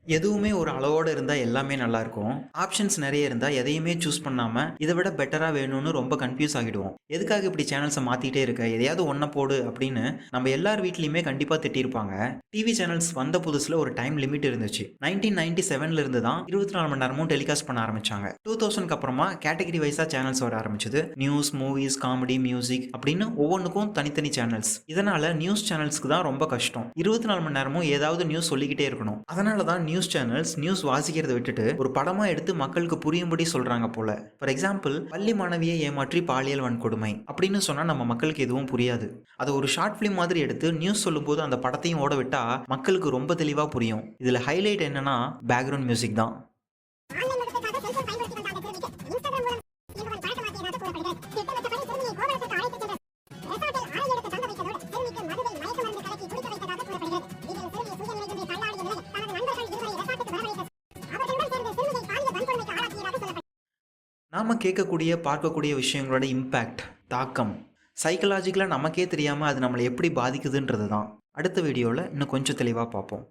எதுவுமே ஒரு அளவோட இருந்தா எல்லாமே நல்லாருக்கும். ஆப்ஷன்ஸ் நெறைய இருந்தா எதையுமே சூஸ் பண்ணாம, இத விட பெட்டரா வேணும்னு ரொம்ப கன்ஃப்யூஸ் ஆகிடுவோம். எதுக்காக இப்படி சேனல்ஸ மாத்திட்டே இருக்க? எதையாவது ஒண்ண போடு அப்படின்னு நம்ம எல்லார் வீட்லயுமே கண்டிப்பா திட்டியிருப்பாங்க. டிவி சேனல்ஸ் வந்த புதுசுல ஒரு டைம் லிமிட் இருந்துச்சு. 1997ல இருந்து தான் 24 மணி நேரமும் டெலிகாஸ்ட் பண்ண ஆரம்பிச்சாங்க. 2000க்கு அப்புறமா கேட்டகரி வைஸா சேனல்ஸ் வர ஆரம்பிச்சது. நியூஸ், மூவிஸ், காமெடி, மியூசிக் அப்படின்னு ஒவ்வொன்னுக்கும் தனித்தனி சேனல்ஸ். இதனால நியூஸ் சேனல்ஸ்க்கு தான் ரொம்ப கஷ்டம். 24 மணி நேரமும் ஏதாவது நியூஸ் சொல்லிக்கிட்டே இருக்கணும். அதனால தான் நியூஸ் சேனல்ஸ் நியூஸ் வாசிக்கிறத விட்டுட்டு ஒரு படமா எடுத்து மக்களுக்கு புரியும்படி சொல்றாங்க போல. ஃபார் எக்ஸாம்பிள், பள்ளி மாணவியை ஏமாற்றி பாலியல் வன்கொடுமை அப்படின்னு சொன்னா நம்ம மக்களுக்கு எதுவும் புரியாது. அதை ஒரு ஷார்ட் பிலிம் மாதிரி எடுத்து நியூஸ் சொல்லும்போது அந்த படத்தையும் ஓட விட்டா மக்களுக்கு ரொம்ப தெளிவா புரியும். இதுல ஹைலைட் என்னன்னா பேக்ரவுண்ட் மியூசிக் தான். நாம கேட்கக்கூடிய, பார்க்கக்கூடிய விஷயங்களோட இம்பேக்ட், தாக்கம், சைக்காலஜிக்கலா நமக்கே தெரியாம அது நம்மள எப்படி பாதிக்குதுன்றது தான் அடுத்த வீடியோல இன்னும் கொஞ்சம் தெளிவா பார்ப்போம்.